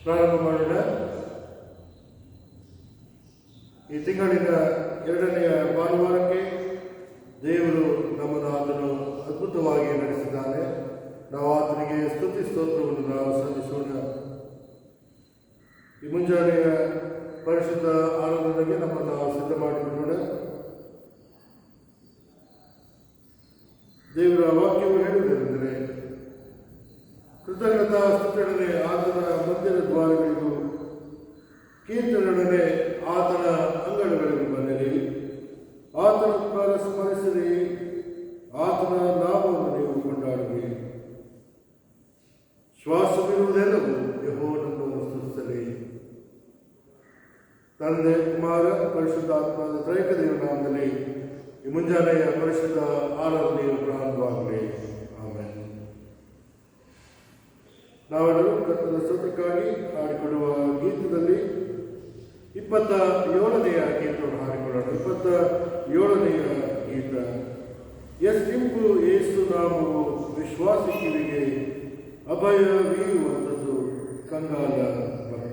ಪ್ರಾರಂಭ ಮಾಡೋಣ. ಈ ತಿಂಗಳಿನ 2ನೆಯ ಭಾನುವಾರಕ್ಕೆ ದೇವರು ನಮ್ಮನ್ನು ಆತನು ಅದ್ಭುತವಾಗಿ ನಡೆಸಿದ್ದಾನೆ. ನಾವು ಆತನಿಗೆ ಸ್ತುತಿ ಸ್ತೋತ್ರವನ್ನು ನಾವು ಸಲ್ಲಿಸೋಣ. ಈ ಮುಂಜಾನೆಯ ಪರಿಶುದ್ಧ ಆರಾಧನೆಗೆ ನಮ್ಮನ್ನು ನಾವು ಸಿದ್ಧ ಮಾಡಿಕೊಳ್ಳೋಣ. ದೇವರ ವಾಕ್ಯವು ಹೇಳುವುದೇನೆಂದರೆ, ಕೃತಜ್ಞತಾ ಸ್ತುತಿಯೊಡನೆ ಆತನ ಮಂದಿರ ದ್ವಾರಗಳಿಗೂ ಕೀರ್ತನೆಯೊಡನೆ ಆತನ ಅಂಗಳಗಳಿಗೂ ಬನ್ನಿರಿ. ಆತನ ಉಪಕಾರ ಸ್ಮರಿಸಿರಿ, ಆತನ ನಾಮವನ್ನು ನೀವು ಕೊಂಡಾಡುವಿರಿ. ಶ್ವಾಸವಿರುವುದೆಲ್ಲವೂ ಯೆಹೋವನನ್ನು ಸ್ತುತಿಸಲಿ. ತಂದೆ, ಕುಮಾರ, ಪರಿಶುದ್ಧಾತ್ಮದ ತ್ರೈಕ ದೇವರ ನಾಮದಲ್ಲಿ ಈ ಮುಂಜಾನೆಯ ಪರಿಶುದ್ಧ ಆರಾಧನೆಯು ಪ್ರಾರಂಭವಾಗಲಿ. ಆಮೇಲೆ ನಾವೆಲ್ಲರೂ ಕರ್ತನ ಸ್ತೋತ್ರಕ್ಕಾಗಿ ಹಾಡಿಕೊಳ್ಳುವ ಗೀತದಲ್ಲಿ 27ನೆಯ ಗೀತವನ್ನು ಹಾಡಿಕೊಳ್ಳೋಣ. 27ನೆಯ ಗೀತ. ಎಸ್ಟಿಂಪು ಯೇಸು ನಾಮವು ವಿಶ್ವಾಸಿ ಕಿವಿಗೆ ಅಭಯವೀಯುವಂಥದ್ದು ಕಂಗಾಲ ಭಕ್ತಿ.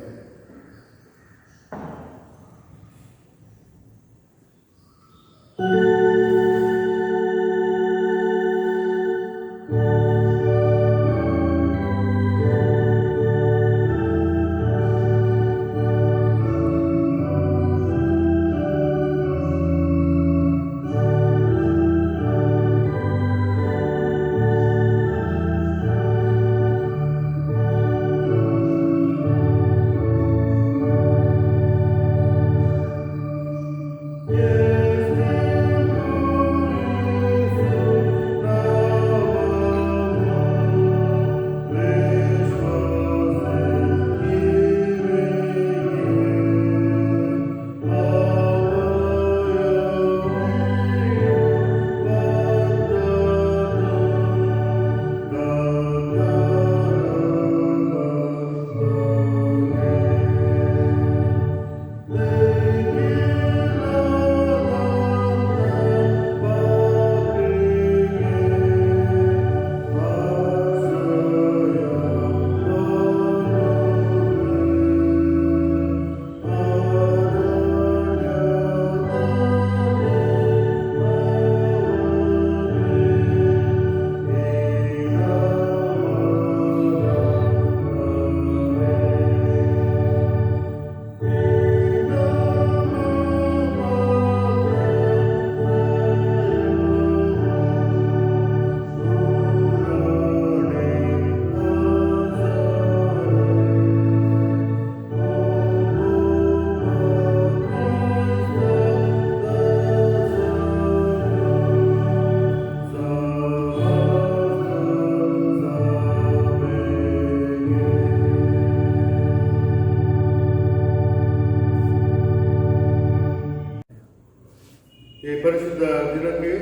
ಈ ಪರಿಶುದ್ಧ ದಿನಕ್ಕೆ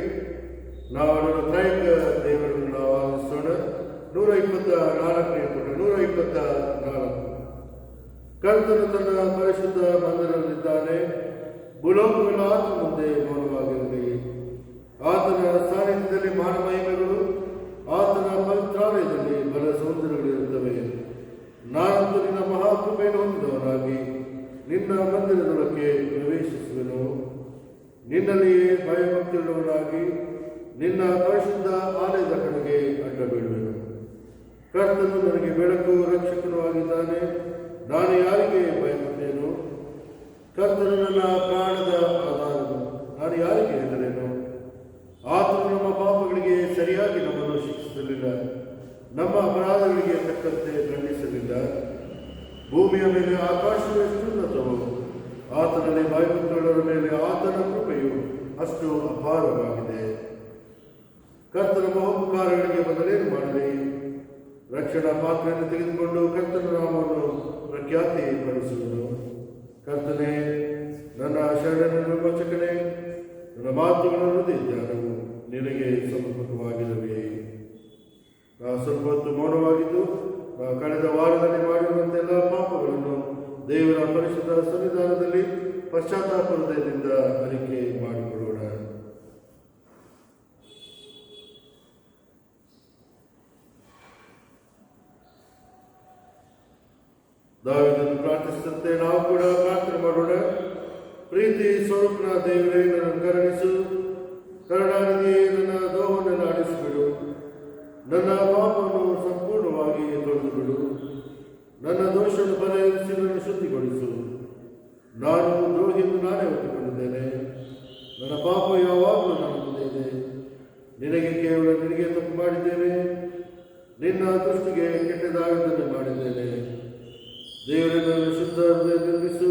ನಾವು ತ್ರೈಕ ದೇವರನ್ನು ನಾವು ಆಲಿಸೋಣ. 124ನೇ ಪುಟ. 124. ಕರ್ತನು ತನ್ನ ಪರಿಶುದ್ಧ ಮಂದಿರದಲ್ಲಿದ್ದಾನೆ. ಭೂಲೋಕಗಳ ಆತನ ಮುಂದೆ ಮೌನವಾಗಿರಲಿ. ಆತನ ಸಾನ್ನಿಧ್ಯದಲ್ಲಿ ಮಾನಮಹಿಮೆಗಳು, ಆತನ ಪವಿತ್ರಾಲಯದಲ್ಲಿ ಬಲ ಸೌಂದರ್ಯಗಳಿರುತ್ತವೆ. ನಾನಂತೂ ನಿನ್ನ ಮಹಾಕೃಪೆಯನ್ನು ಹೊಂದಿದವನಾಗಿ ನಿನ್ನ ಮಂದಿರದೊಳಕ್ಕೆ ಪ್ರವೇಶಿಸುವೆನು. ನಿನ್ನಲ್ಲಿಯೇ ಭಯಭಕ್ತಿಯುಳ್ಳವನಾಗಿ ನಿನ್ನ ಪರಿಶುದ್ಧ ಆಲಯದ ಕಡೆಗೆ ಅಡ್ಡ ಬೀಳುವೆನು. ಕರ್ತನು ನನಗೆ ಬೆಳಕು, ರಕ್ಷಕನೂ ಆಗಿದ್ದಾನೆ. ನಾನು ಯಾರಿಗೆ ಭಯಪಟ್ಟೇನು? ಕರ್ತನು ನನ್ನ ಪ್ರಾಣದ ಆಧಾರನು, ನಾನು ಯಾರಿಗೆ ಹೆದರೇನು? ಆತನು ನಮ್ಮ ಪಾಪಗಳಿಗೆ ಸರಿಯಾಗಿ ನಮ್ಮನ್ನು ಶಿಕ್ಷಿಸಲಿಲ್ಲ, ನಮ್ಮ ಅಪರಾಧಗಳಿಗೆ ತಕ್ಕಂತೆ ದಂಡಿಸಲಿಲ್ಲ. ಭೂಮಿಯ ಮೇಲೆ ಆಕಾಶವು ಎಷ್ಟು ಉನ್ನತವೋ, ಆತನಲ್ಲಿ ಭಯಭಕ್ತಿಯುಳ್ಳವರ ಮೇಲೆ ಆತನ ಕೃಪೆಯು ಅಷ್ಟು ಅಪಾರವಾಗಿದೆ. ಕರ್ತನ ಮಹೋಪಕಾರಗಳಿಗೆ ಬದಲೇನು ಮಾಡಲಿ? ರಕ್ಷಣಾ ಪಾತ್ರೆಯನ್ನು ತೆಗೆದುಕೊಂಡು ಕರ್ತನ ನಾಮವನ್ನು ಪ್ರಖ್ಯಾತಿ ಪಡಿಸುವುದು. ಕರ್ತನೇ, ನನ್ನ ಶರಣನ ವಿಮೋಚಕನೇ, ನನ್ನ ಮಾತುಗಳ ಹೃದಯ ಧ್ಯಾನವು ನಿನಗೆ ಸಮರ್ಪಕವಾಗಿರಲಿ. ನಾವು ಸ್ವಲ್ಪ ಹೊತ್ತು ಮೌನವಾಗಿದ್ದು ನಾವು ಕಳೆದ ವಾರದಲ್ಲಿ ಮಾಡಿರುವಂತೆಲ್ಲ ಪಾಪಗಳನ್ನು ದೇವರ ಪರಿಶುದ್ಧ ಸನ್ನಿಧಾನದಲ್ಲಿ ಪಶ್ಚಾತ್ತಾಪ ಹೃದಯದಿಂದ ಅರಿಕೆ ಮಾಡಿಕೊಳ್ಳೋಣ. ದಾವೀದನು ಪ್ರಾರ್ಥಿಸಿದಂತೆ ನಾವು ಕೂಡ ಪ್ರಾರ್ಥನೆ ಮಾಡೋಣ. ಪ್ರೀತಿ ಸ್ವರೂಪನ ದೇವರೇ, ನನ್ನನ್ನು ಕರುಣಿಸು. ಕರುಣಾನಿಧಿಯೇ, ನನ್ನ ನೋವನ್ನು ಆಡಿಸಿಬಿಡು. ನನ್ನ ಪಾಪವನ್ನು ಸಂಪೂರ್ಣವಾಗಿ ತೊಳೆದುಬಿಡು. ನನ್ನ ದೋಷವನ್ನು ಪರಿಹರಿಸಿ ನನ್ನನ್ನು ಶುದ್ಧಿಗೊಳಿಸು. ನಾನು ದ್ರೋಹಿಯನ್ನು ನಾನೇ ಒಪ್ಪಿಕೊಂಡಿದ್ದೇನೆ. ನನ್ನ ಪಾಪ ಯಾವಾಗಲೂ ನನ್ನ ಮುಂದೆ ಇದೆ. ನಿನಗೆ ತಪ್ಪು ಮಾಡಿದ್ದೇನೆ. ನಿನ್ನ ದೃಷ್ಟಿಗೆ ಕೆಟ್ಟದಾಗದನ್ನು ಮಾಡಿದ್ದೇನೆ. ದೇವರನ್ನು ಶುದ್ಧ ಹೃದಯ ನಿರ್ಮಿಸು.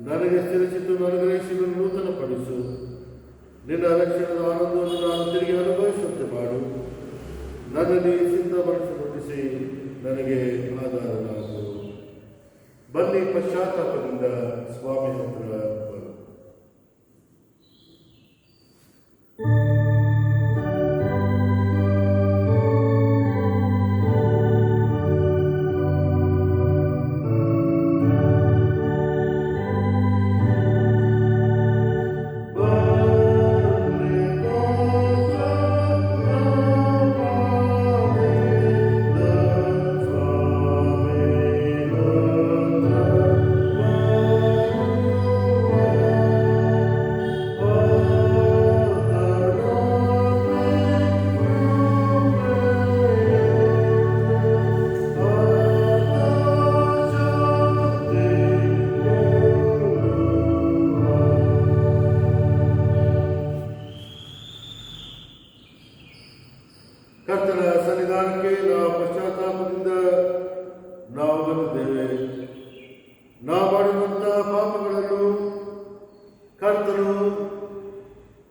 ನನಗೆ ಸ್ಥಿರಚಿತ್ತು ಅನುಗ್ರಹಿಸಿ ನೂತನಪಡಿಸು. ನಿನ್ನ ರಕ್ಷಣದ ಆನಂದವನ್ನು ನಾನು ತಿರುಗಿ ಅನುಭವಿಸುವಂತೆ ಮಾಡು. ನನ್ನಲ್ಲಿ ಸಿದ್ಧ ಮನಸ್ಸು ಹುಟ್ಟಿಸಿ ನನಗೆ ಆಧಾರನಾಗು. ಬನ್ನಿ, ಪಶ್ಚಾತ್ತಾಪದಿಂದ ಸ್ವಾಮಿ ಹತ್ರ ಬರು. ಕರ್ತನ ಸನ್ನಿಧಾನಕ್ಕೆ ನಾವು ಪಶ್ಚಾತ್ತಾಪದಿಂದ ನಾವು ಬಂದಿದ್ದೇವೆ. ನಾವು ಮಾಡಿರುವಂತಹ ಪಾಪಗಳನ್ನು ಕರ್ತನು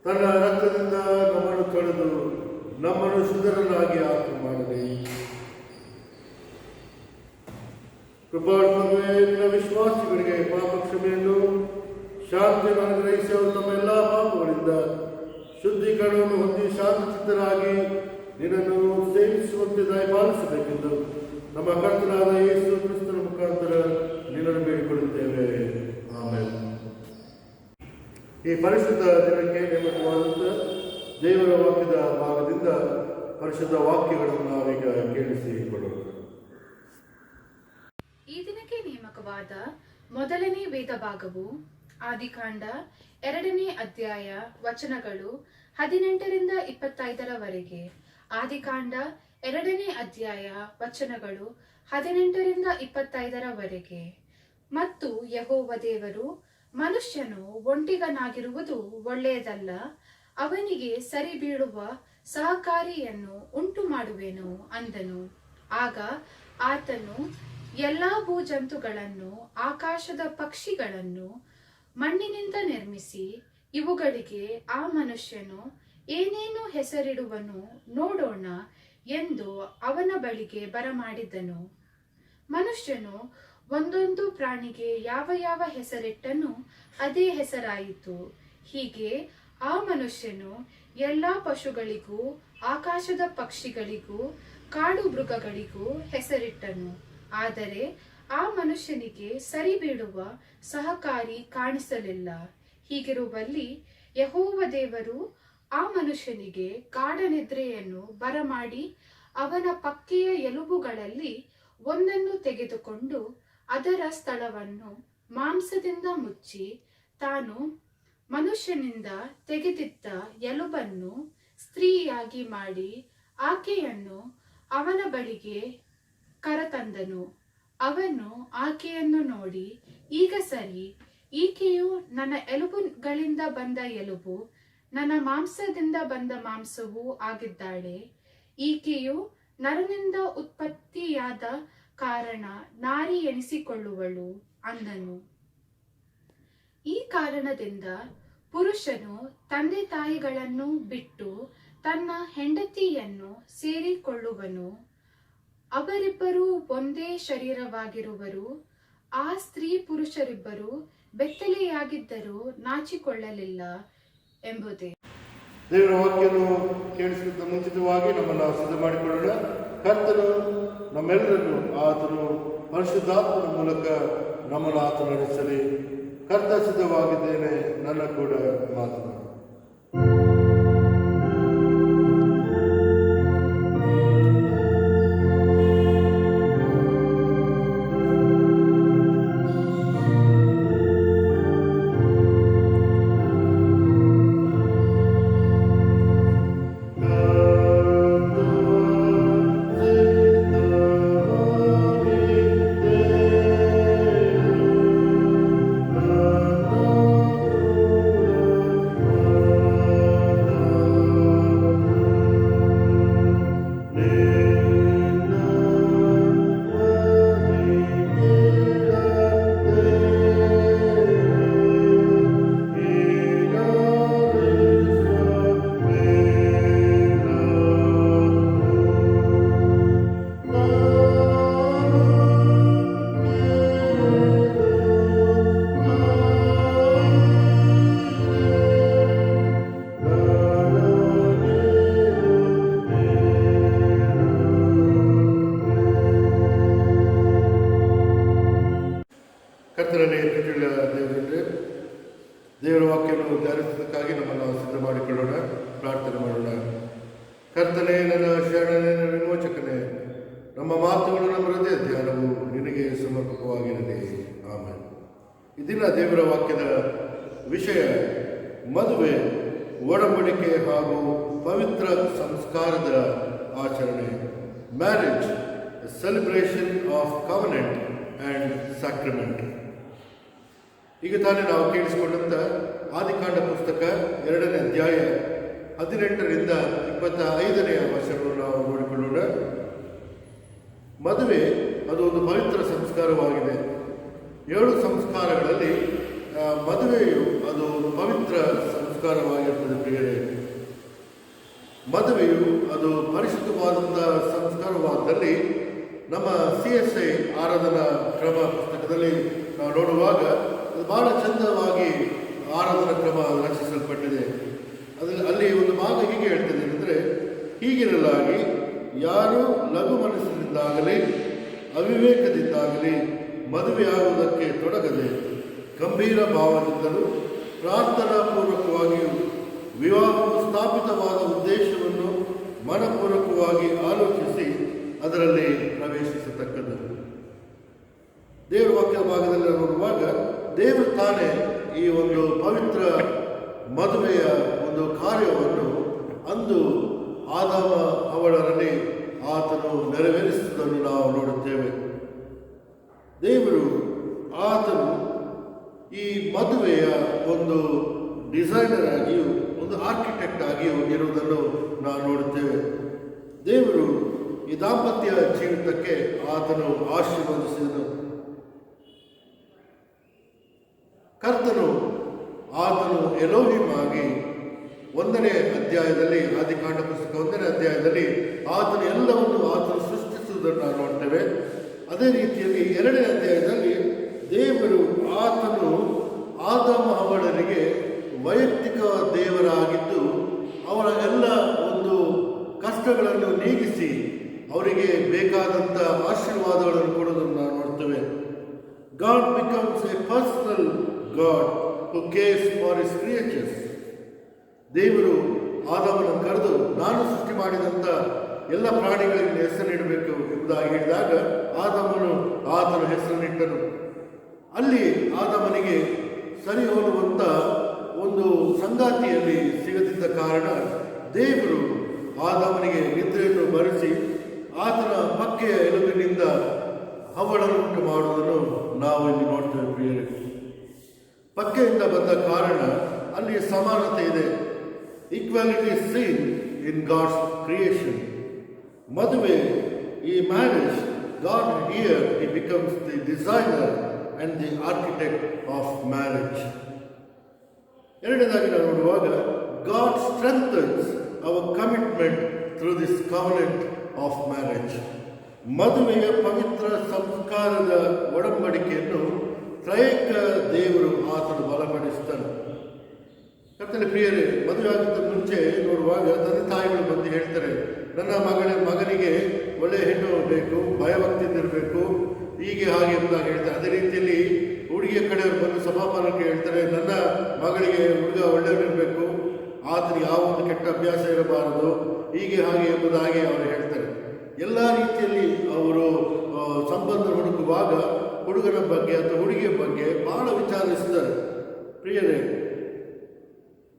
ತನ್ನ ರಕ್ತದಿಂದ ನಮ್ಮನ್ನು ತೊಳೆದು ನಮ್ಮನ್ನು ಶುದ್ಧರನ್ನಾಗಿ ಆತ್ಮ ಮಾಡಲಿ. ಕೃಪಾಳುವೆ, ನಿನ್ನ ವಿಶ್ವಾಸಿಗಳಿಗೆ ಪಾಪ ಕ್ಷಮೆಯನ್ನು ಶಾಂತಿಯನ್ನು ಅನುಗ್ರಹಿಸಿ ಅವರು ತಮ್ಮ ಎಲ್ಲ ಪಾಪಗಳಿಂದ ಶುದ್ಧೀಕರಣವನ್ನು ಹೊಂದಿ ಶಾಂತಚಿತ್ತರಾಗಿ ನಿನ್ನನ್ನು ಸೇವಿಸುವಂತೆ ದಯಪಾಲಿಸಬೇಕೆಂದು ನಮ್ಮ ಕರ್ತನಾದ ಯೇಸು ಕ್ರಿಸ್ತನ ಮುಖಾಂತರ ನಿನ್ನನ್ನು ಬೇಡಿಕೊಳ್ಳುತ್ತೇವೆ. ಆಮೇಲೆ ಈ ಪರಿಶುದ್ಧ ದಿನಕ್ಕೆ ನೇಮಕವಾದಂಥ ದೇವರ ವಾಕ್ಯದ ಭಾಗದಿಂದ ಪರಿಶುದ್ಧ ವಾಕ್ಯಗಳನ್ನು ನಾವೀಗ ಕೇಳಿಸಿಕೊಳ್ಳೋಣ. ಈ ದಿನಕ್ಕೆ ನೇಮಕವಾದ ಮೊದಲನೇ ವೇದ ಭಾಗವು ಆದಿಕಾಂಡ 2ನೇ ಅಧ್ಯಾಯ ವಚನಗಳು 18ರಿಂದ 25ರವರೆಗೆ. ಆದಿಕಾಂಡ 2ನೇ ಅಧ್ಯಾಯ ವಚನಗಳು 18ರಿಂದ 25ರವರೆಗೆ. ಮತ್ತು ಯೆಹೋವ ದೇವರು, ಮನುಷ್ಯನು ಒಂಟಿಗನಾಗಿರುವುದು ಒಳ್ಳೆಯದಲ್ಲ, ಅವನಿಗೆ ಸರಿ ಬೀಳುವ ಸಹಕಾರಿಯನ್ನು ಉಂಟು ಮಾಡುವೆನು ಅಂದನು. ಆಗ ಆತನು ಎಲ್ಲಾ ಭೂಜಂತುಗಳನ್ನು, ಆಕಾಶದ ಪಕ್ಷಿಗಳನ್ನು ಮಣ್ಣಿನಿಂದ ನಿರ್ಮಿಸಿ, ಇವುಗಳಿಗೆ ಆ ಮನುಷ್ಯನು ಏನೇನು ಹೆಸರಿಡುವನು ನೋಡೋಣ ಎಂದು ಅವನ ಬಳಿಗೆ ಬರಮಾಡಿದನು. ಮನುಷ್ಯನು ಒಂದೊಂದು ಪ್ರಾಣಿಗೆ ಯಾವ ಯಾವ ಹೆಸರಿಟ್ಟನು, ಅದೇ ಹೆಸರಾಯಿತು. ಹೀಗೆ ಆ ಮನುಷ್ಯನು ಎಲ್ಲಾ ಪಶುಗಳಿಗೂ, ಆಕಾಶದ ಪಕ್ಷಿಗಳಿಗೂ, ಕಾಡು ಮೃಗಗಳಿಗೂ ಹೆಸರಿಟ್ಟನು. ಆದರೆ ಆ ಮನುಷ್ಯನಿಗೆ ಸರಿ ಬೀಳುವ ಸಹಕಾರಿ ಕಾಣಿಸಲಿಲ್ಲ. ಹೀಗಿರುವಲ್ಲಿ ಯೆಹೋವ ದೇವರು ಆ ಮನುಷ್ಯನಿಗೆ ಗಾಢನಿದ್ರೆಯನ್ನು ಬರಮಾಡಿ ಅವನ ಪಕ್ಕೆಯ ಎಲುಬುಗಳಲ್ಲಿ ಒಂದನ್ನು ತೆಗೆದುಕೊಂಡು ಅದರ ಸ್ಥಳವನ್ನು ಮಾಂಸದಿಂದ ಮುಚ್ಚಿ, ತಾನು ಮನುಷ್ಯನಿಂದ ತೆಗೆದಿದ್ದ ಎಲುಬನ್ನು ಸ್ತ್ರೀಯಾಗಿ ಮಾಡಿ ಆಕೆಯನ್ನು ಅವನ ಬಳಿಗೆ ಕರತಂದನು. ಅವನು ಆಕೆಯನ್ನು ನೋಡಿ, ಈಗ ಸರಿ, ಈಕೆಯು ನನ್ನ ಎಲುಬುಗಳಿಂದ ಬಂದ ಎಲುಬು, ನನ್ನ ಮಾಂಸದಿಂದ ಬಂದ ಮಾಂಸವೂ ಆಗಿದ್ದಾಳೆ. ಈಕೆಯು ನರನಿಂದ ಉತ್ಪತ್ತಿಯಾದ ಕಾರಣ ನಾರಿ ಎನಿಸಿಕೊಳ್ಳುವಳು ಅಂದನು. ಈ ಕಾರಣದಿಂದ ಪುರುಷನು ತಂದೆ ತಾಯಿಗಳನ್ನು ಬಿಟ್ಟು ತನ್ನ ಹೆಂಡತಿಯನ್ನು ಸೇರಿಕೊಳ್ಳುವನು, ಅವರಿಬ್ಬರು ಒಂದೇ ಶರೀರವಾಗಿರುವರು. ಆ ಸ್ತ್ರೀ ಪುರುಷರಿಬ್ಬರು ಬೆತ್ತಲೆಯಾಗಿದ್ದರೂ ನಾಚಿಕೊಳ್ಳಲಿಲ್ಲ ಎಂಬುದೇ. ದೇವರ ವಾಕ್ಯವನ್ನು ಕೇಳಿಸಿದ ಮುಂಚಿತವಾಗಿ ನಮ್ಮನ್ನು ಸಿದ್ಧ ಮಾಡಿಕೊಳ್ಳೋಣ. ಕರ್ತನು ನಮ್ಮೆಲ್ಲರನ್ನು ಆತನು ಪರಿಶುದ್ಧಾತ್ಮನ ಮೂಲಕ ನಮ್ಮನ್ನು ಆತನು ನಡೆಸಲಿ. ಕರ್ತ ಸಿದ್ಧವಾಗಿದ್ದೇನೆ, ನನ್ನ ಕೂಡ ಮಾತನಾಡು. ಕರ್ತನಲ್ಲಿ ಪ್ರೀತಿಯುಳ್ಳ ದೇವರೇ, ದೇವರ ವಾಕ್ಯವನ್ನು ಧ್ಯಾನಿಸುವುದಕ್ಕಾಗಿ ನಮ್ಮನ್ನು ನಾವು ಸಿದ್ಧ ಮಾಡಿಕೊಳ್ಳೋಣ, ಪ್ರಾರ್ಥನೆ ಮಾಡೋಣ. ಕರ್ತನೇ, ನನ್ನ ಶರಣನೇ, ನನ್ನ ವಿಮೋಚಕನೇ, ನಮ್ಮ ಮಾತುಗಳು, ನಮ್ಮ ಹೃದಯ ಧ್ಯಾನವು ನಿನಗೆ ಸಮರ್ಪಕವಾಗಿರಲಿ. ಆಮೇಲೆ ಈ ದಿನ ದೇವರ ವಾಕ್ಯದ ವಿಷಯ ಮದುವೆ, ಒಡಂಬಡಿಕೆ ಹಾಗೂ ಪವಿತ್ರ ಸಂಸ್ಕಾರದ ಆಚರಣೆ. Marriage, celebration of covenant and sacrament. ಈಗ ತಾನೇ ನಾವು ಕೇಳಿಸಿಕೊಂಡಂಥ ಆದಿಕಾಂಡ ಪುಸ್ತಕ 2ನೇ ಅಧ್ಯಾಯ 18ರಿಂದ 25ನೇ ವಚನವನ್ನು ನಾವು ನೋಡಿಕೊಳ್ಳೋಣ. ಮದುವೆ ಅದು ಒಂದು ಪವಿತ್ರ ಸಂಸ್ಕಾರವಾಗಿದೆ. 7 ಸಂಸ್ಕಾರಗಳಲ್ಲಿ ಮದುವೆಯು ಅದು ಪವಿತ್ರ ಸಂಸ್ಕಾರವಾಗಿರುತ್ತದೆ. ಪ್ರಿಯರೇ, ಮದುವೆಯು ಅದು ಪರಿಶುದ್ಧವಾದಂಥ ಸಂಸ್ಕಾರವಾದಲ್ಲಿ ನಮ್ಮ CSI ಆರಾಧನಾ ಕ್ರಮ ಪುಸ್ತಕದಲ್ಲಿ ನಾವು ನೋಡುವಾಗ ಅದು ಬಹಳ ಚಂದವಾಗಿ ಆರಾಧನಾ ಕ್ರಮ ರಚಿಸಲ್ಪಟ್ಟಿದೆ. ಅಲ್ಲಿ ಒಂದು ಭಾಗ ಹೀಗೆ ಹೇಳ್ತದೆ ಅಂದರೆ, ಹೀಗಿರಲಾಗಿ ಯಾರು ಲಘು ಮನಸ್ಸಿನಿಂದಾಗಲಿ ಅವಿವೇಕದಿಂದಾಗಲಿ ಮದುವೆಯಾಗುವುದಕ್ಕೆ ತೊಡಗದೆ ಗಂಭೀರ ಭಾವದಿಂದಲೂ ಪ್ರಾರ್ಥನಾಪೂರ್ವಕವಾಗಿಯೂ ವಿವಾಹವು ಸ್ಥಾಪಿತವಾದ ಉದ್ದೇಶವನ್ನು ಮನಪೂರ್ವಕವಾಗಿ ಆಲೋಚಿಸಿ ಅದರಲ್ಲಿ ಪ್ರವೇಶಿಸತಕ್ಕದ್ದು. ದೇವರ ವಾಕ್ಯ ಭಾಗದಲ್ಲಿ ನೋಡುವಾಗ ದೇವರು ತಾನೇ ಈ ಒಂದು ಪವಿತ್ರ ಮದುವೆಯ ಒಂದು ಕಾರ್ಯವನ್ನು ಅಂದು ಆದಾಮ ಅವಳರಲ್ಲಿ ಆತನು ನೆರವೇರಿಸುವುದನ್ನು ನಾವು ನೋಡುತ್ತೇವೆ. ದೇವರು ಆತನು ಈ ಮದುವೆಯ ಒಂದು ಡಿಸೈನರ್ ಆಗಿಯೂ ಒಂದು ಆರ್ಕಿಟೆಕ್ಟ್ ಆಗಿಯೂ ಇರುವುದನ್ನು ನಾವು ನೋಡುತ್ತೇವೆ. ದೇವರು ಈ ದಾಂಪತ್ಯ ಜೀವಿತಕ್ಕೆ ಆತನು ಆಶೀರ್ವದಿಸಿದನು. ಕರ್ತನು ಆತನು ಎಲೋಹಿಮ್ ಆಗಿ 1ನೇ ಅಧ್ಯಾಯದಲ್ಲಿ, ಆದಿಕಾಂಡ ಪುಸ್ತಕ 1ನೇ ಅಧ್ಯಾಯದಲ್ಲಿ ಆತನು ಎಲ್ಲವನ್ನು ಆತನು ಸೃಷ್ಟಿಸುವುದನ್ನು ನಾವು ನೋಡ್ತೇವೆ. ಅದೇ ರೀತಿಯಲ್ಲಿ 2ನೇ ಅಧ್ಯಾಯದಲ್ಲಿ ದೇವರು ಆತನು ಆದಾಮ ಅವಳರಿಗೆ ವೈಯಕ್ತಿಕ ದೇವರಾಗಿದ್ದು ಅವರ ಎಲ್ಲ ಒಂದು ಕಷ್ಟಗಳನ್ನು ನೀಗಿಸಿ ಅವರಿಗೆ ಬೇಕಾದಂಥ ಆಶೀರ್ವಾದಗಳನ್ನು ಕೊಡುವುದನ್ನು ನಾವು ನೋಡ್ತೇವೆ. God becomes A personal God who CARES for his creatures. ದೇವರು ಆದಾಮನನ್ನು ಕರೆದು ನಾನು ಸೃಷ್ಟಿ ಮಾಡಿದಂಥ ಎಲ್ಲ ಪ್ರಾಣಿಗಳಿಗೆ ಹೆಸರಿಡಬೇಕು ಎಂಬುದಾಗಿ ಹೇಳಿದಾಗ ಆತನ ಹೆಸರನ್ನಿಟ್ಟನು. ಅಲ್ಲಿ ಆದಾಮನಿಗೆ ಸರಿ ಹೋಲುವಂಥ ಒಂದು ಸಂಗಾತಿಯಲ್ಲಿ ಸಿಗದಿದ್ದ ಕಾರಣ ದೇವರು ಆದಾಮನಿಗೆ ನಿದ್ರೆಯನ್ನು ಬರೆಸಿ ಆತನ ಪಕ್ಕೆಯ ಎಲುಬಿನಿಂದ ಹವಳನ್ನು ಉಂಟು ಮಾಡುವುದನ್ನು ನಾವು ಇಲ್ಲಿ ನೋಡ್ತೇವೆ. ಪ್ರಿಯರೇ, ಪಕ್ಕೆಯಿಂದ ಬಂದ ಕಾರಣ ಅಲ್ಲಿ ಸಮಾನತೆ ಇದೆ. Equality is seen in God's creation. ಮದುವೆ, ಈ marriage, God here he becomes the designer and the architect of marriage. ಎರಡನೇದಾಗಿ ನಾವು ನೋಡುವಾಗ God strengthens our commitment through this covenant of marriage. ಮದುವೆಯ ಪವಿತ್ರ ಸಂಸ್ಕಾರದ ಒಡಂಬಡಿಕೆಯನ್ನು ತ್ರೈಕ ದೇವರು ಆತನು ಬಲಪಡಿಸ್ತಾನೆ. ಕರ್ತನ ಪ್ರಿಯರೇ, ಮದುವೆ ಆಗೋದ ಮುಂಚೆ ನೋಡುವಾಗ ತಂದೆ ತಾಯಿಗಳು ಬಂದು ಹೇಳ್ತಾರೆ, ನನ್ನ ಮಗನಿಗೆ ಒಳ್ಳೆಯ ಹೆಣ್ಣು ಬೇಕು, ಭಯಭಕ್ತಿಯಿಂದಿರಬೇಕು, ಹೀಗೆ ಹಾಗೆ ಎಂಬುದಾಗಿ ಹೇಳ್ತಾರೆ. ಅದೇ ರೀತಿಯಲ್ಲಿ ಹುಡುಗಿಯ ಕಡೆಯವರು ಬಂದು ಸಮಾಪಾಲಕ್ಕೆ ಹೇಳ್ತಾರೆ, ನನ್ನ ಮಗಳಿಗೆ ಹುಡುಗ ಒಳ್ಳೆಯವನಿರಬೇಕು, ಆತನಿಗೆ ಯಾವ ಒಂದು ಕೆಟ್ಟ ಅಭ್ಯಾಸ ಇರಬಾರದು, ಹೀಗೆ ಹಾಗೆ ಎಂಬುದಾಗಿ ಅವರು ಹೇಳ್ತಾರೆ. ಎಲ್ಲ ರೀತಿಯಲ್ಲಿ ಅವರು ಸಂಬಂಧ ಹುಡುಕುವಾಗ ಹುಡುಗನ ಬಗ್ಗೆ ಅಥವಾ ಹುಡುಗಿಯ ಬಗ್ಗೆ ಬಹಳ ವಿಚಾರಿಸಿದ್ದಾರೆ. ಪ್ರಿಯರೇ,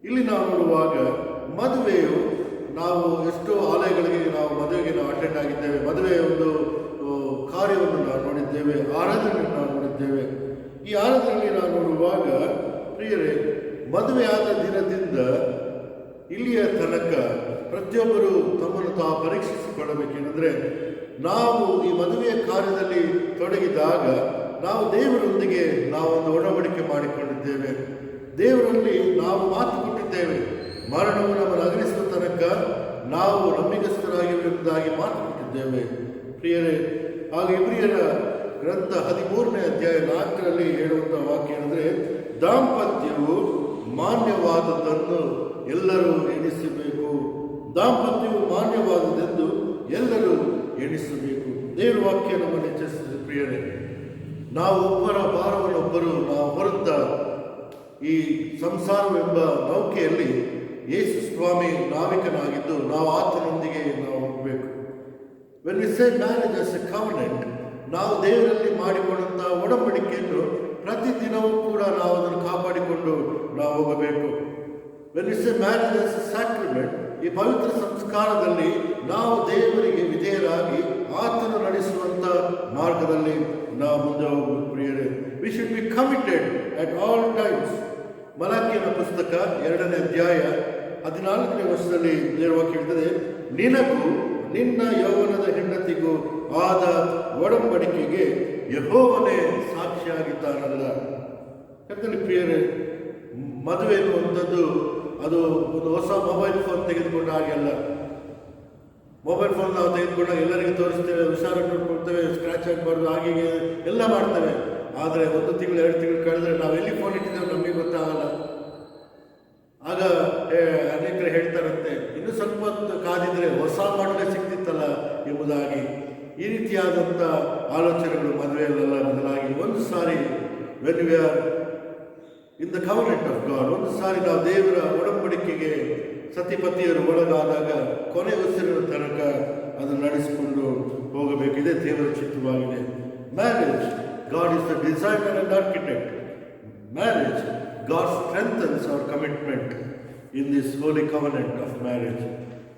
ಇಲ್ಲಿ ನಾವು ನೋಡುವಾಗ ಮದುವೆಯು, ನಾವು ಎಷ್ಟೋ ಆಲಯಗಳಿಗೆ ನಾವು ಮದುವೆಗೆ ನಾವು ಅಟೆಂಡ್ ಆಗಿದ್ದೇವೆ, ಮದುವೆಯ ಒಂದು ಕಾರ್ಯವನ್ನು ನಾವು ನೋಡಿದ್ದೇವೆ, ಆರಾಧನೆಯನ್ನು ನಾವು ನೋಡಿದ್ದೇವೆ. ಈ ಆರಾಧನೆಯಲ್ಲಿ ನಾವು ನೋಡುವಾಗ ಪ್ರಿಯರೇ, ಮದುವೆಯಾದ ದಿನದಿಂದ ಇಲ್ಲಿಯ ತನಕ ಪ್ರತಿಯೊಬ್ಬರು ತಮ್ಮನ್ನು ತಾವು ಪರೀಕ್ಷಿಸಿಕೊಳ್ಳಬೇಕೆಂದರೆ, ನಾವು ಈ ಮದುವೆಯ ಕಾರ್ಯದಲ್ಲಿ ತೊಡಗಿದಾಗ ನಾವು ದೇವರೊಂದಿಗೆ ನಾವೊಂದು ಒಡಂಬಡಿಕೆ ಮಾಡಿಕೊಂಡಿದ್ದೇವೆ. ದೇವರಲ್ಲಿ ನಾವು ಮಾತು ಕೊಟ್ಟಿದ್ದೇವೆ, ಮರಣವು ನಮ್ಮನ್ನು ಅಗಲಿಸುವ ತನಕ ನಾವು ನಂಬಿಗಸ್ತರಾಗಿರುವುದಾಗಿ ಮಾತು ಕೊಟ್ಟಿದ್ದೇವೆ. ಪ್ರಿಯರೇ, ಹಾಗೂ ಇಬ್ರಿಯರ ಗ್ರಂಥ 13ನೇ ಅಧ್ಯಾಯ 4ರಲ್ಲಿ ಹೇಳುವಂಥ ವಾಕ್ಯ ಏನಂದರೆ, ದಾಂಪತ್ಯವು ಮಾನ್ಯವಾದದ್ದನ್ನು ಎಲ್ಲರೂ ಎಣಿಸಬೇಕು. ದಾಂಪತ್ಯವು ಮಾನ್ಯವಾದದೆಂದು ಎಲ್ಲರೂ ಎಣಿಸಬೇಕು. ದೇವರ ವಾಕ್ಯ ನಮ್ಮನ್ನು ಎಚ್ಚರಿಸಿದ. ಪ್ರಿಯರೇ, ನಾವು ಒಬ್ಬರ ಭಾರವನ್ನು ಒಬ್ಬರು ನಾವು ಹೊರತ ಈ ಸಂಸಾರವೆಂಬ ನೌಕೆಯಲ್ಲಿ ಯೇಸು ಸ್ವಾಮಿ ನಾವಿಕನಾಗಿದ್ದು ನಾವು ಆತನೊಂದಿಗೆ ನಾವು ಹೋಗಬೇಕು. When we say marriage as A covenant, ನಾವು ದೇವರಲ್ಲಿ ಮಾಡಿಕೊಂಡಂಥ ಒಡಂಬಡಿಕೆಯನ್ನು ಪ್ರತಿದಿನವೂ ಕೂಡ ನಾವು ಅದನ್ನು ಕಾಪಾಡಿಕೊಂಡು ನಾವು ಹೋಗಬೇಕು. When we say marriage as a sacrament, ಈ ಪವಿತ್ರ ಸಂಸ್ಕಾರದಲ್ಲಿ ನಾವು ದೇವರಿಗೆ ವಿಧೇಯರಾಗಿ ಆತನು ನಡೆಸುವಂಥ ಮಾರ್ಗದಲ್ಲಿ ನಾವು ಮುಂದೆ ಹೋಗಬೇಕು. ಪ್ರಿಯರೇ, we should be committed at all times. ಮಲಾಕಿಯನ ಪುಸ್ತಕ 2ನೇ ಅಧ್ಯಾಯ 14ನೇ ವರ್ಷದಲ್ಲಿ ದೇವರ ವಾಕ್ಯ ಹೇಳ್ತದೆ, ನಿನಗೂ ನಿನ್ನ ಯೌವನದ ಹೆಂಡತಿಗೂ ಆದ ಒಡಂಬಡಿಕೆಗೆ ಯೆಹೋವನೇ ಸಾಕ್ಷಿಯಾಗಿದ್ದಾನಲ್ಲ. ಯಾಕಂದರೆ ಪ್ರಿಯರೇ, ಮದುವೆ ಎನ್ನುವಂಥದ್ದು ಅದು ಒಂದು ಹೊಸ ಮೊಬೈಲ್ ಫೋನ್ ತೆಗೆದುಕೊಂಡ ಹಾಗೆ ಅಲ್ಲ. ಮೊಬೈಲ್ ಫೋನ್ ನಾವು ತೆಗೆದುಕೊಂಡಾಗ ಎಲ್ಲರಿಗೂ ತೋರಿಸ್ತೇವೆ, ಹುಷಾರಾಗಿ ನೋಡ್ಕೊಳ್ತೇವೆ, ಸ್ಕ್ರ್ಯಾಚ್ ಆಗಬಾರ್ದು, ಹಾಗೆ ಎಲ್ಲ ಮಾಡ್ತೇವೆ. ಆದರೆ 1 ತಿಂಗಳು 2 ತಿಂಗಳು ಕಳೆದ್ರೆ ನಾವು ಎಲ್ಲಿ ಫೋನ್ ಇಟ್ಟಿದ್ದೇವೆ ನಮಗೆ ಗೊತ್ತಾಗಲ್ಲ. ಆಗ ಅನೇಕರು ಹೇಳ್ತಾರಂತೆ, ಇನ್ನು ಸ್ವಲ್ಪ ಹೊತ್ತು ಕಾದಿದ್ರೆ ಹೊಸ ಮಾಡಲೇ ಸಿಗ್ತಿತ್ತಲ್ಲ ಎಂಬುದಾಗಿ. ಈ ರೀತಿಯಾದಂಥ ಆಲೋಚನೆಗಳು ಮದುವೆಯಲ್ಲೆಲ್ಲ ಬದಲಾಗಿ ಒಂದು ಸಾರಿ when we are in the covenant of God, ಒಂದು ಸಾರಿ ನಾವು ದೇವರ ಒಡಂಬಡಿಕೆಗೆ ಸತಿಪತಿಯರು ಒಳಗಾದಾಗ ಕೊನೆ ಉಸಿರಿನ ತನಕ ಅದನ್ನು ನಡೆಸಿಕೊಂಡು ಹೋಗಬೇಕು. ಇದೇ ದೇವರ ಚಿತ್ತವಾಗಿದೆ. Marriage, God is the designer and architect. Marriage, God strengthens our commitment in this holy covenant of marriage.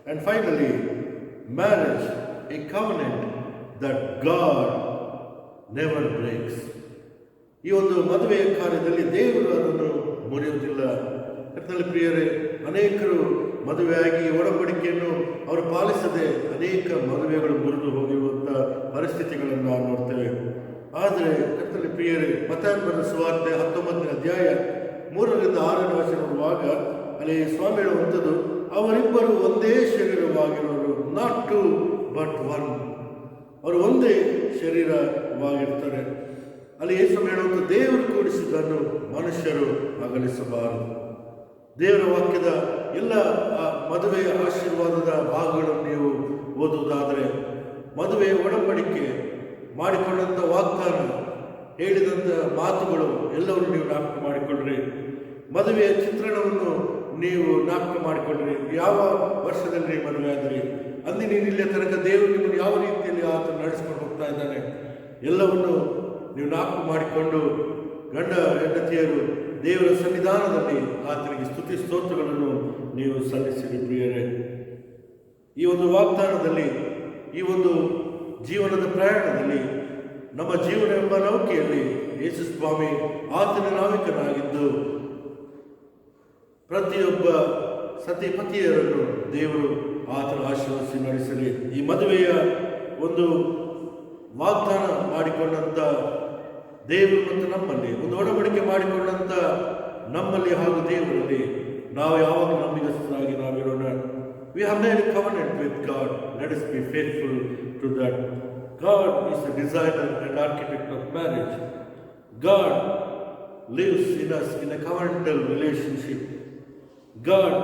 And finally, marriage, a covenant that God never breaks. ಈ ಒಂದು ಮದುವೆಯ ಕಾರ್ಯದಲ್ಲಿ ದೇವರು ಅದನ್ನು ಮುರಿಯುವುದಿಲ್ಲ. ಕರ್ತನಲ್ಲಿ ಪ್ರಿಯರೇ, ಅನೇಕರು ಮದುವೆಯಾಗಿ ಒಡಂಬಡಿಕೆಯನ್ನು ಅವರು ಪಾಲಿಸದೆ ಅನೇಕ ಮದುವೆಗಳು ಮುರಿದು ಹೋಗಿರುವಂಥ ಪರಿಸ್ಥಿತಿಗಳನ್ನು ನಾವು ನೋಡ್ತೇವೆ. ಆದರೆ ಕರ್ತನಲ್ಲಿ ಪ್ರಿಯರೇ, ಮತ್ತಾಯನ ಬರೆದ ಸುವಾರ್ತೆ 19ನೇ ಅಧ್ಯಾಯ 3ರಿಂದ 6ನೇ ವಚನ ನೋಡುವಾಗ ಅಲ್ಲಿ ಸ್ವಾಮಿ ಹೇಳುವಂಥದ್ದು, ಅವರಿಬ್ಬರು ಒಂದೇ ಶರೀರವಾಗಿರುವರು, ನಾಟ್ ಟು ಬಟ್ ಒನ್. ಅವರು ಒಂದೇ ಶರೀರವಾಗಿರ್ತಾರೆ. ಅಲ್ಲಿ ಯೇಸು ಹೇಳುವಂಥ, ದೇವರು ಕೂಡಿಸಿದ್ದನ್ನು ಮನುಷ್ಯರು ಅಗಲಿಸಬಾರದು. ದೇವರ ವಾಕ್ಯದ ಎಲ್ಲ ಮದುವೆಯ ಆಶೀರ್ವಾದದ ಭಾಗಗಳನ್ನು ನೀವು ಓದುವುದಾದರೆ, ಮದುವೆಯ ಒಡಂಬಡಿಕೆ ಮಾಡಿಕೊಂಡಂಥ ವಾಗ್ದಾನ, ಹೇಳಿದಂಥ ಮಾತುಗಳು ಎಲ್ಲವನ್ನು ನೀವು ಜ್ಞಾಪಕ ಮಾಡಿಕೊಳ್ಳ್ರಿ. ಮದುವೆಯ ಚಿತ್ರಣವನ್ನು ನೀವು ಜ್ಞಾಪಕ ಮಾಡಿಕೊಳ್ಳ್ರಿ. ಯಾವ ವರ್ಷದಲ್ಲಿ ಮದುವೆ ಆದ್ರಿ, ಅಂದಿನ ಇಲ್ಲಿಯ ತನಕ ದೇವರು ನಿಮ್ಮನ್ನು ಯಾವ ರೀತಿಯಲ್ಲಿ ಆತ ನಡೆಸ್ಕೊಂಡು ಹೋಗ್ತಾ ಇದ್ದಾನೆ, ಎಲ್ಲವನ್ನು ನೀವು ಜ್ಞಾಪಕ ಮಾಡಿಕೊಂಡು ಗಂಡ ಹೆಂಡತಿಯರು ದೇವರ ಸನ್ನಿಧಾನದಲ್ಲಿ ಆತನಿಗೆ ಸ್ತುತಿ ಸ್ತೋತ್ರಗಳನ್ನು ನೀವು ಸಲ್ಲಿಸಿರಿ. ಪ್ರಿಯರೇ, ಈ ಒಂದು ವಾಗ್ದಾನದಲ್ಲಿ, ಈ ಒಂದು ಜೀವನದ ಪ್ರಯಾಣದಲ್ಲಿ, ನಮ್ಮ ಜೀವನ ಎಂಬ ನೌಕೆಯಲ್ಲಿ ಯೇಸು ಸ್ವಾಮಿ ಆತನ ನಾವಿಕನಾಗಿದ್ದು ಪ್ರತಿಯೊಬ್ಬ ಸತಿಪತಿಯರನ್ನು ದೇವರು ಆತನ ಆಶೀರ್ವದಿಸಿ ನಡೆಸಲಿ. ಈ ಮದುವೆಯ ಒಂದು ವಾಗ್ದಾನ ಮಾಡಿಕೊಂಡಂಥ ದೇವರು ಮತ್ತು ನಮ್ಮಲ್ಲಿ ಒಂದು ಒಡಂಬಡಿಕೆ ಮಾಡಿಕೊಂಡಂಥ ನಮ್ಮಲ್ಲಿ ಹಾಗೂ ದೇವರಲ್ಲಿ ನಾವು ಯಾವಾಗ ನಂಬಿಗಸ್ತರಾಗಿ ನಾವಿರೋಣ. We have made a covenant with God. Let us be faithful to that. God is the designer and architect of marriage. God lives in us in a covenantal relationship. God,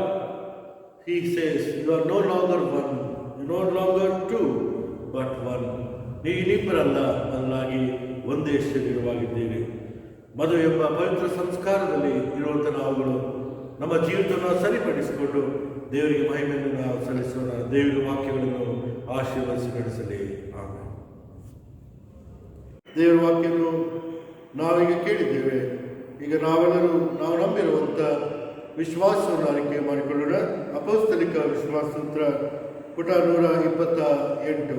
He says, you are no longer one, you are no longer two, but one. ನೀವಿಬ್ಬರಲ್ಲ, ಬದಲಾಗಿ ಒಂದೇ ಶರೀರವಾಗಿದ್ದೀರಿ. ಮದುವೆ ಎಂಬ ಪವಿತ್ರ ಸಂಸ್ಕಾರದಲ್ಲಿ ಇರುವಂಥ ನಾವುಗಳು ನಮ್ಮ ಜೀವಿತವನ್ನು ಸರಿಪಡಿಸಿಕೊಂಡು ದೇವರಿಗೆ ಮಹಿಮೆಯನ್ನು ನಾವು ಸಲ್ಲಿಸೋಣ. ದೇವರ ವಾಕ್ಯಗಳನ್ನು ಆಶೀರ್ವದಿಸಿ ನಡೆಸಲಿ. ಆಮೇಲೆ ದೇವರ ವಾಕ್ಯವನ್ನು ನಾವೀಗ ಕೇಳಿದ್ದೇವೆ. ಈಗ ನಾವೆಲ್ಲರೂ ನಾವು ನಂಬಿರುವಂಥ ವಿಶ್ವಾಸವನ್ನು ಆಯ್ಕೆ ಮಾಡಿಕೊಳ್ಳೋಣ. ಅಪೊಸ್ತಲಿಕ ವಿಶ್ವಾಸ ಸೂತ್ರ ಪುಟ 128,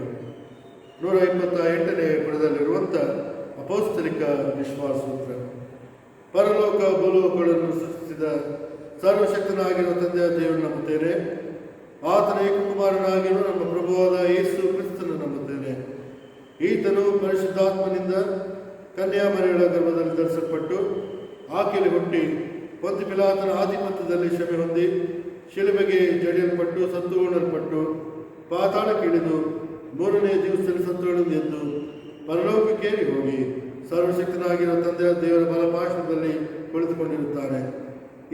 128ನೇ ಪುಟದಲ್ಲಿರುವಂಥ ಅಪೊಸ್ತಲಿಕ ವಿಶ್ವಾಸ ಸೂತ್ರ. ಪರಲೋಕ ಭೂಲೋಕಗಳನ್ನು ಸೃಷ್ಟಿಸಿದ ಸರ್ವಶಕ್ತನಾಗಿರುವ ತಂದೆಯ ದೇವರು ನಂಬುತ್ತೇನೆ. ಆತನ ಏಕಕುಮಾರನಾಗಿರುವ ನಮ್ಮ ಪ್ರಭುವಾದ ಯೇಸು ಕ್ರಿಸ್ತನು ನಂಬುತ್ತೇನೆ. ಈತನು ಪರಿಶುದ್ಧಾತ್ಮನಿಂದ ಕನ್ಯಾಮರಿಯಳ ಗರ್ಭದಲ್ಲಿ ಧರಿಸಲ್ಪಟ್ಟು ಆಕೆಯಲ್ಲಿ ಹುಟ್ಟಿ ಪೊಂತಿ ಪಿಲಾತನ ಆಧಿಪತ್ಯದಲ್ಲಿ ಶ್ರಮೆ ಹೊಂದಿ ಶಿಲುಬೆಗೆ ಜಡಿಯಲ್ಪಟ್ಟು ಸತ್ತು ಉಣಲ್ಪಟ್ಟು ಪಾತಾಳಕ್ಕಿಳಿದು 3ನೇ ದಿವಸದಲ್ಲಿ ಸತ್ತುಳಿದು ಎದ್ದು ಪರಲೋಕಕ್ಕೇರಿ ಹೋಗಿ ಸರ್ವಶಕ್ತನಾಗಿರುವ ತಂದೆಯ ದೇವರ ಬಲಪಾರ್ಶ್ವದಲ್ಲಿ ಕುಳಿತುಕೊಂಡಿರುತ್ತಾನೆ.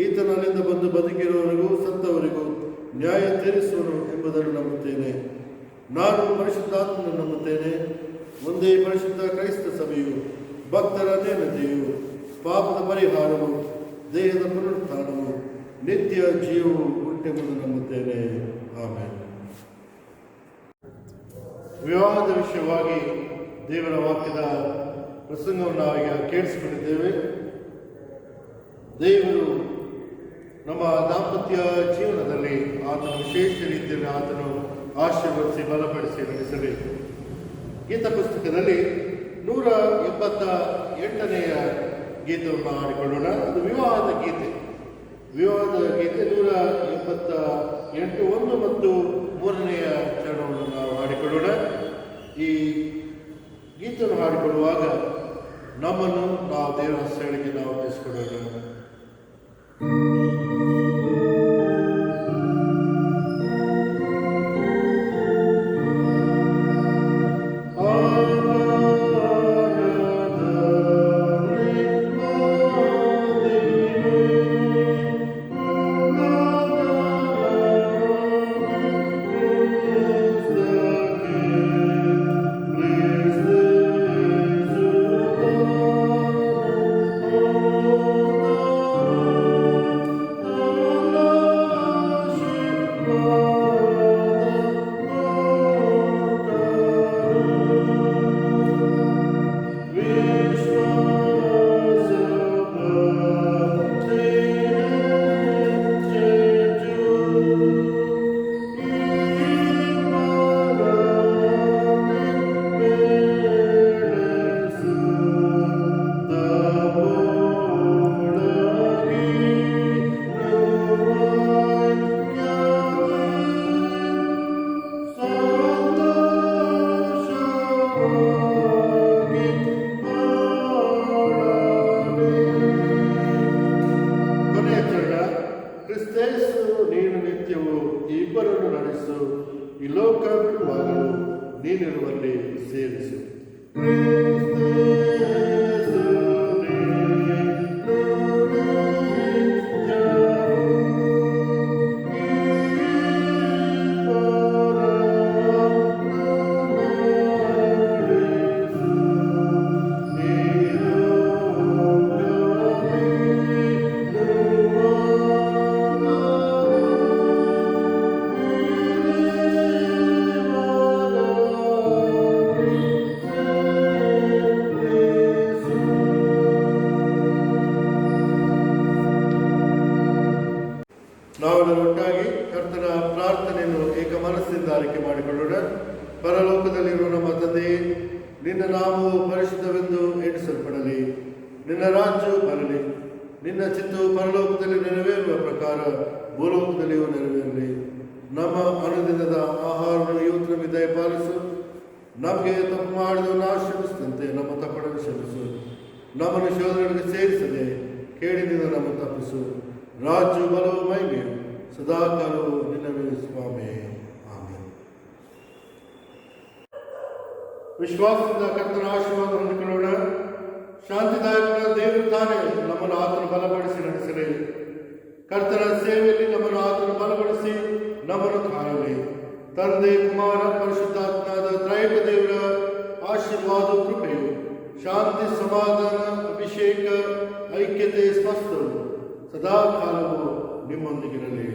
ಈತನು ಅಲ್ಲಿಂದ ಬಂದು ಬದುಕಿರುವವರಿಗೂ ಸತ್ತವರಿಗೂ ನ್ಯಾಯ ತೀರಿಸುವನು ಎಂಬುದನ್ನು ನಂಬುತ್ತೇನೆ. ನಾನು ಪರಿಶುದ್ಧಾತ್ಮನನ್ನು ನಂಬುತ್ತೇನೆ. ಒಂದೇ ಪರಿಶುದ್ಧ ಕ್ರೈಸ್ತ ಸಭೆಯು, ಭಕ್ತರ ನೇಮತೆಯು, ಪಾಪದ ಪರಿಹಾರವು, ದೇಹದ ಪುನರುತ್ಥಾನವು, ನಿತ್ಯ ಜೀವವು ಉಂಟೆಂಬುದು ನಂಬುತ್ತೇನೆ. ಆಮೇಲೆ ವಿವಾಹದ ವಿಷಯವಾಗಿ ದೇವರ ವಾಕ್ಯದ ಪ್ರಸಂಗವನ್ನು ನಾವೀಗ ಕೇಳಿಸಿಕೊಂಡಿದ್ದೇವೆ. ದೇವರು ನಮ್ಮ ದಾಂಪತ್ಯ ಜೀವನದಲ್ಲಿ ಆತನು ವಿಶೇಷ ರೀತಿಯಲ್ಲಿ ಆತನು ಆಶೀರ್ವದಿಸಿ ಬಲಪಡಿಸಿ ನಡೆಸಲಿ. ಗೀತ ಪುಸ್ತಕದಲ್ಲಿ 178ನೆಯ ಗೀತವನ್ನು ಹಾಡಿಕೊಳ್ಳೋಣ. ಅದು ವಿವಾಹದ ಗೀತೆ. ವಿವಾಹದ ಗೀತೆ 178, 1 ಮತ್ತು 3ನೆಯ ಚರಣವನ್ನು ನಾವು ಹಾಡಿಕೊಳ್ಳೋಣ. ಈ ಗೀತೆಯನ್ನು ಹಾಡಿಕೊಳ್ಳುವಾಗ ನಮ್ಮನ್ನು ನಾವು ದೇವರ ಸ್ಥಳಕ್ಕೆ ನಾವು ಅರ್ಪಿಸಿಕೊಳ್ಳೋಣ. ಕ್ರಿಸ್ತೇಸು ನೀನು ನಿತ್ಯವು ಇಬ್ಬರನ್ನು ನಡೆಸು, ಈ ಲೋಕ ಬಿಡುವಾಗಲೂ ನೀನಿರುವಲ್ಲಿ ಸೇರಿಸು. ನಾವೆಲ್ಲರೂ ಒಟ್ಟಾಗಿ ಕರ್ತನ ಪ್ರಾರ್ಥನೆಯನ್ನು ಏಕ ಮನಸ್ಸಿಂದ ಆರೈಕೆ ಮಾಡಿಕೊಳ್ಳೋಣ. ಪರಲೋಕದಲ್ಲಿರುವ ನಮ್ಮ ತಂದೆಯೇ, ನಿನ್ನ ನಾಮವು ಪರಿಶುದ್ಧವೆಂದು ಎಣಿಸಲ್ಪಡಲಿ. ನಿನ್ನ ರಾಜ್ಯವು ಬರಲಿ. ನಿನ್ನ ಚಿತ್ತವು ಪರಲೋಕದಲ್ಲಿ ನೆರವೇರುವ ಪ್ರಕಾರ ಭೂಲೋಕದಲ್ಲಿಯೂ ನೆರವೇರಲಿ. ನಮ್ಮ ಅನುದಿನದ ಆಹಾರವನ್ನು ಇವತ್ತು ನಮಗೆ ದಯಪಾಲಿಸು. ನಮಗೆ ತಪ್ಪು ಮಾಡಿದವನ್ನ ಕ್ಷಮಿಸಿದಂತೆ ನಮ್ಮ ತಪ್ಪನ್ನು ಕ್ಷಮಿಸು. ನಮ್ಮನ್ನು ಶೋಧನೆಗಳಿಗೆ ಸೇರಿಸದೆ ಕೇಳಿನಿಂದ ನಮ್ಮನ್ನು ತಪ್ಪಿಸು. ರಾಜ್ಯ ಬಲವು ಮಹಿಮೆಯು ಸದಾಕಾಲವು ನಿನ್ನವೇ ಸ್ವಾಮಿ. ಆಮೇಲೆ ವಿಶ್ವಾಸದಿಂದ ಕರ್ತನ ಆಶೀರ್ವಾದ ಹೊಂದಿಕೊಳ್ಳೋಣ. ಶಾಂತಿದಾಯಕ ದೇವರು ತಾನೇ ನಮ್ಮನ್ನು ಆತನು ಬಲಪಡಿಸಿ ನಡೆಸಲಿ. ಕರ್ತನ ಸೇವೆಯಲ್ಲಿ ನಮ್ಮನ್ನು ಆತನು ಬಲಪಡಿಸಿ ನಮ್ಮನ್ನು ಕಾಣಲಿ. ತಂದೆ, ಕುಮಾರ, ಪರಿಶುದ್ಧಾತ್ಮನಾದ ತ್ರೈಕ ದೇವರ ಆಶೀರ್ವಾದ, ಕೃಪೆಯು, ಶಾಂತಿ, ಸಮಾಧಾನ, ಅಭಿಷೇಕ, ಐಕ್ಯತೆ, ಸ್ಪಷ್ಟವು ಸದಾ ಕಾಲವು ನಿಮ್ಮೊಂದಿಗಿರಲಿ.